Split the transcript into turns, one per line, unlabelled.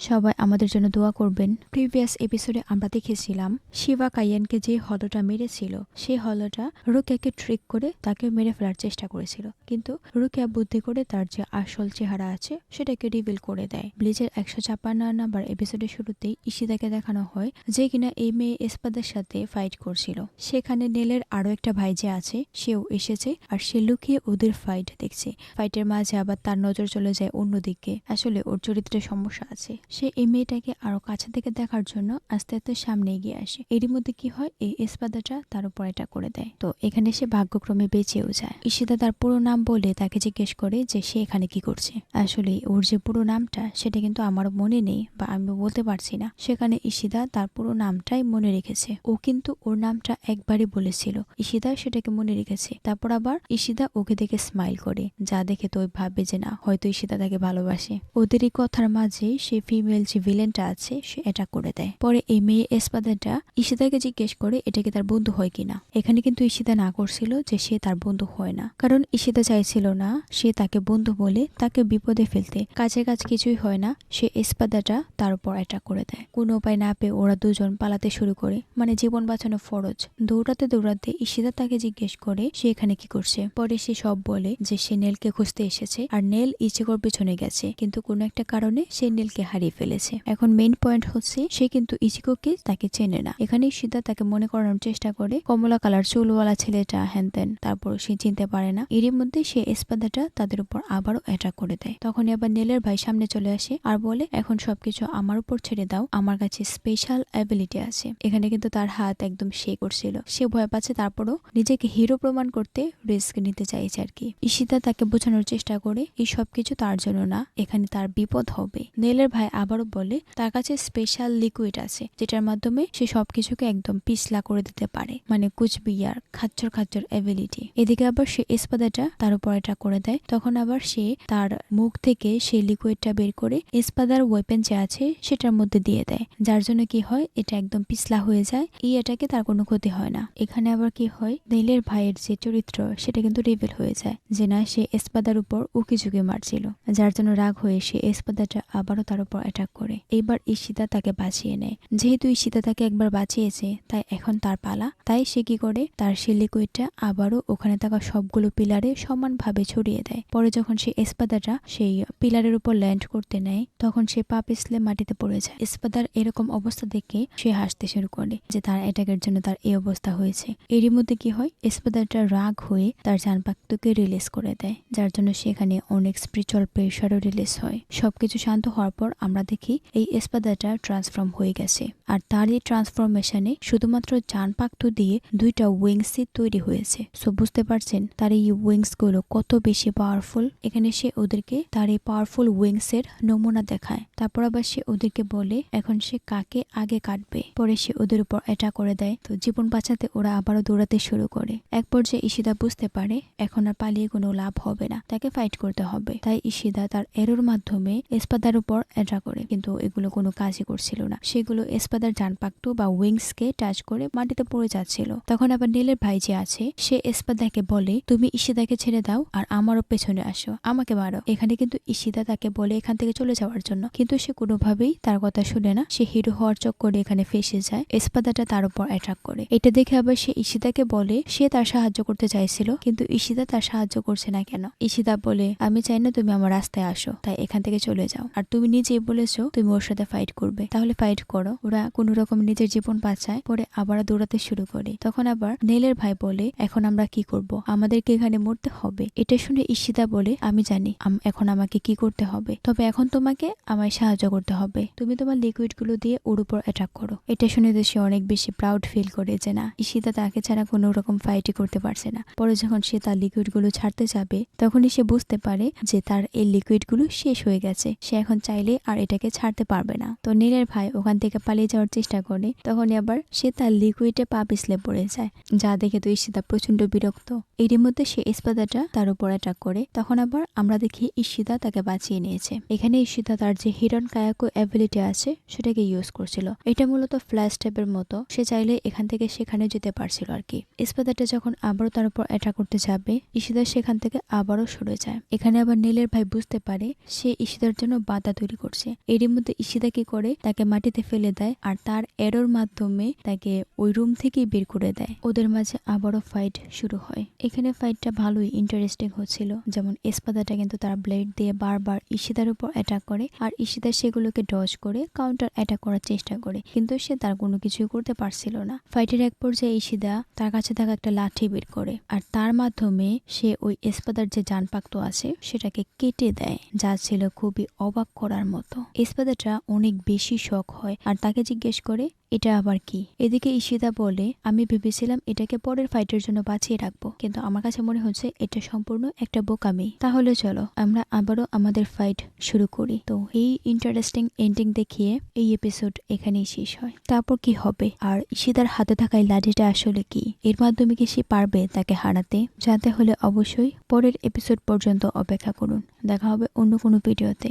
সবাই আমাদের জন্য দোয়া করবেন। প্রিভিয়াস এপিসোডে আমরা দেখেছিলাম শিবা কাইয়ানকে যে হলটা মেরেছিল সেই হলটা রুকিয়াকে ট্রিক করে তাকে মেরে ফেলার চেষ্টা করেছিল, কিন্তু রুকিয়া বুদ্ধি করে তার যে আসল চেহারা আছে সেটাকে রিভিল করে দেয়। ব্লিচের 156 নাম্বার এপিসোডের শুরুতেই ইশিদাকে দেখানো হয় যে কিনা এই মেয়ে এসপাদের সাথে ফাইট করছিল। সেখানে নেলের আরো একটা ভাই যে আছে সেও এসেছে আর সে লুকিয়ে ওদের ফাইট দেখছে। ফাইটের মাঝে আবার তার নজর চলে যায় অন্যদিকে। আসলে ওর চরিত্রের সমস্যা আছে। সে এই মেয়েটাকে আরো কাছে থেকে দেখার জন্য আস্তে আস্তে সামনে এগিয়ে আসে। এরই মধ্যে কি হয়, এই এসপাদাটা তার উপর এটা করে দেয়। তো এখানে সে ভাগ্যক্রমে বেঁচেও যায়। ইশিদা তার পুরো নাম বলে তাকে জিজ্ঞেস করে যে সে এখানে কি করছে। আসলে ওর যে পুরো নামটা সেটা কিন্তু আমার মনে নেই বা আমি বলতে পারছি না। সেখানে ইশিদা তার পুরো নামটাই মনে রেখেছে। ও কিন্তু ওর নামটা একবারই বলেছিল, ইশিদা সেটাকে মনে রেখেছে। তারপর আবার ইশিদা ওকে দেখে স্মাইল করে, যা দেখে তো ওই ভাববে যে না হয়তো ইশিদা তাকে ভালোবাসে। ওদের এই কথার মাঝে সে ফিমেল যে ভিলেনটা আছে সে এটা করে দেয়। পরে এই মেয়ে এসপাদাটা ইশিদাকে জিজ্ঞেস করে এটা কি তার বন্ধু হয় কিনা। এখানে কিন্তু ইশিদা না করছিল যে সে তার বন্ধু হয় না, কারণ ইশিদা চাইছিল না সে তাকে বন্ধু বলে তাকে বিপদে ফেলতে। কাজের কাজ কিছুই হয় না, সে এসপাদাটা তার উপর অ্যাটাক করে দেয়। কোনো উপায় না পেয়ে ওরা দুজন পালাতে শুরু করে, মানে জীবন বাঁচানো ফরজ। দৌড়াতে দৌড়াতে ইশিদা তাকে জিজ্ঞেস করে সে এখানে কি করছে। পরে সে সব বলে যে সে নেলকে খুঁজতে এসেছে আর নেল ইচিকোর পেছনে গেছে, কিন্তু কোনো একটা কারণে সে নেলকে হারিয়ে ফেলেছে। এখন মেইন পয়েন্ট হচ্ছে সে কিন্তু ইচিকোকে তাকে চেনে না। এখানে ইশিদা তাকে মনে করানোর চেষ্টা করে কমলা কালার চুলওয়ালা ছেলেটা হ্যানতেন, তারপর সে চিনতে পারে না। এরই মধ্যে সে এসপাদাটা তাদের উপর আবারও অ্যাটাক করে দেয়। তখনই আবার নেলের ভাই সামনে চলে আসে আর বলে এখন সবকিছু আমার উপর ছেড়ে দাও, আমার কাছে স্পেশাল অ্যাবিলিটি আছে। এখানে কিন্তু তার হাত একদম সে করছিল, সে ভয় পাচ্ছে, তারপরও নিজেকে হিরো প্রমাণ করতে রিস্ক নিতে চাইছে আর কি। ইশিদা তাকে বোঝানোর চেষ্টা করে এই সবকিছু তার জন্য না, এখানে তার বিপদ হবে। নেলের ভাই আবারও বলে তার কাছে স্পেশাল লিকুইড আছে যেটার মাধ্যমে সে সবকিছুকে একদম পিছলা করে দিতে পারে, মানে কুচবিয়ার খাচ্চর খাচ্চর অ্যাবিলিটি। এদিকে আবার সে এসপাদাটা তার উপর এটা করে দেয়। তখন আবার সে তার মুখ থেকে সেই লিকুইডটা বের করে এসপাদার ওয়েপেন যে আছে সেটার মধ্যে দিয়ে দেয়, যার জন্য কি হয় এটা একদম পিছলা হয়ে যায়। এটাকে তার কোনো ক্ষতি হয় না। এখানে আবার কি হয়, নেলের ভাইয়ের যে চরিত্র সেটা কিন্তু রিভিল হয়ে যায় যে না সে এসপাদার উপর উকি ঝুঁকি মারছিল, যার জন্য রাগ হয়ে সে এসপাদাটা আবারও তার উপর অ্যাটাক করে। এইবার ইশিদা তাকে বাঁচিয়ে নেয়। যেহেতু ইশিদা তাকে একবার বাঁচিয়েছে তাই এখন তার পালা। তাই সে কি করে, তার সে লিকুইডটা আবারও ওখানে থাকা সবগুলো পিলারে সমানভাবে ছড়িয়ে দেয়। পরে যখন সে এসপাদাটা সেই পিলারের উপর ল্যান্ড করতে নেয় তখন সে পা পিছলে মাটিতে পড়ে যায়। এসপাদার এরকম অবস্থা দেখে সে হাসতে শুরু করে যে তার অ্যাটাকের জন্য তার এই অবস্থা হয়েছে। এরই মধ্যে কি হয়, এসপাদারটা রাগ হয়ে তার জানপাক্তকে রিলিজ করে দেয়, যার জন্য সেখানে অনেক স্পিরিচুয়াল প্রেশারও রিলিজ হয়। সবকিছু শান্ত হওয়ার পর আমরা দেখি এই এসপাদাটা ট্রান্সফর্ম হয়ে গেছে, আর তার এই ট্রান্সফরমেশনে শুধুমাত্র জানপাক্ত দিয়ে দুইটা উইংসই তৈরি হয়েছে। সো বুঝতে পারছেন তার এই উইংস গুলো কত বেশি পাওয়ারফুল। এখানে সে ওদেরকে তার এই পাওয়ারফুল উইংস এর নমুনা দেখায়। তারপর আবার সে ওদেরকে বলে এখন সে কাকে আগে কাটবে। পরে সে ওদের উপর অ্যাটাক করে দেয়। তো জীবন বাঁচাতে ওরা আবারও দৌড়াতে শুরু করে। এক পর্যায়ে ইশিদা বুঝতে পারে এখন আর পালিয়ে কোনো লাভ হবে না, তাকে ফাইট করতে হবে। তাই ইশিদা তার এরোর মাধ্যমে এসপাদার উপর অ্যাটাক করে, কিন্তু এগুলো কোনো কাজই করছিল না। সেগুলো এসপাদার জানপাক্টু বা উইংস কে টাচ করে মাটিতে পড়ে যাচ্ছিল। তখন আবার নীলের ভাই যে আছে সে এসপাদাকে বলে তুমি ইশিদাকে ছেড়ে দাও আর আমারও পেছনে আসো, আমাকে মারো। এখানে কিন্তু ইশিদা তাকে বলে এখান থেকে চলে যাওয়ার জন্য, কিন্তু সে কোনোভাবেই তার কথা শুনে না। সে হিরো হওয়ার চক্করে এখানে ফেসে যায়। এসপাদাটা তার উপর অ্যাটাক করে। এটা দেখে আবার সে ইশিদাকে বলে সে তার সাহায্য করতে চাইছিল, কিন্তু ইশিদা তার সাহায্য করছে না কেন। ইশিদা বলে আমি চাই না তুমি আমার রাস্তায় আসো, তাই এখান থেকে চলে যাও। আর তুমি নিজেই বলেছো তুমি ওর সাথে ফাইট করবে, তাহলে ফাইট করো। ওরা কোনো রকম নিজের জীবন বাঁচায়, পরে আবার দৌড়াতে শুরু করে। তখন আবার নেলের ভাই বলে এখন আমরা কি করব, আমাদেরকে এখানে মরতে হবে। এটা শুনে ইশিদা বলে আমি জানি এখন আমাকে কি করতে হবে, তবে এখন তোমাকে আমায় সাহায্য করতে হবে। তুমি তোমার লিকুইড গুলো দিয়ে ওর উপর অ্যাটাক করো। এটা শুনে তো সে অনেক বেশি প্রাউড ফিল করে যে না ইশিদা তাকে ছাড়া কোনো রকম ফাইটই করতে পারছে না। পরে যখন সে তার লিকুইড গুলো ছাড়তে যাবে তখনই সে বুঝতে পারে যে তার এই লিকুইড গুলো শেষ হয়ে গেছে, সে এখন চাইলে আর এটাকে ছাড়তে পারবে না। তো নীলের ভাই ওখান থেকে পালিয়ে যাওয়ার চেষ্টা করে, তখনই আবার সে তার লিকুইডে পা পিছলে পড়ে যায়, যা দেখে তো ইশিদা প্রচন্ড বিরক্ত। এরই মধ্যে সে এসপাদাটা তার উপর অ্যাটাক করে। তখন আবার আমরা দেখি ইশিদা তাকে বাঁচিয়ে নিয়েছে। এখানে ইশিদা তার যে হিরন কায়াকো অ্যাবিলিটি আছে সেটাকে ইউজ করছিল। এটা মূলত ফ্ল্যাশ টাইপের মতো, সে চাইলে এখান থেকে সেখানে যেতে পারছিল আর কি। এসপাদাটা যখন আবারও তার উপর অ্যাটাক করতে যাবে ইশিদা সেখান থেকে আবারও সরে যায়। এখানে আবার নীলের ভাই বুঝতে পারে সে ইশিদার জন্য বাধা তৈরি করছে, আসে। এরই মধ্যে ইশিদা কি করে তাকে মাটিতে ফেলে দেয় আর তার এরোর মাধ্যমে তাকে ওই রুম থেকেই বের করে দেয়। ওদের মাঝে আবারও ফাইট শুরু হয়। এখানে ফাইটটা ভালোই ইন্টারেস্টিং হচ্ছিল। যেমন এসপাদাটা কিন্তু তার ব্লেড দিয়ে বারবার ইশিদার উপর অ্যাটাক করে আর ইশিদা সেগুলোকে ডজ করে কাউন্টার অ্যাটাক করার চেষ্টা করে, কিন্তু সে তার কোনো কিছুই করতে পারছিল না। ফাইটের এক পর্যায়ে ইশিদা তার কাছে থাকা একটা লাঠি বের করে আর তার মাধ্যমে সে ওই এসপাদার যে জানপাক্ত আছে সেটাকে কেটে দেয়, যা ছিল খুবই অবাক করার মতো। এসপাদাটা অনেক বেশি শক হয় আর তাকে জিজ্ঞেস করে এটা আবার কি। এদিকে ইশিদা বলে আমি ভেবেছিলাম এটাকে পরের ফাইটের জন্য বাঁচিয়ে রাখবো, কিন্তু আমার কাছে মনে হচ্ছে এটা সম্পূর্ণ একটা বোকামি। তাহলে চলো আমরা আবারও আমাদের ফাইট শুরু করি। তো এই ইন্টারেস্টিং এন্ডিং দেখিয়ে এই এপিসোড এখানেই শেষ হয়। তারপর কি হবে আর ইশিদার হাতে থাকা এই লাঠিটা আসলে কি, এর মাধ্যমে কি সে পারবে তাকে হারাতে? জানতে হলে অবশ্যই পরের এপিসোড পর্যন্ত অপেক্ষা করুন। দেখা হবে অন্য কোনো ভিডিওতে।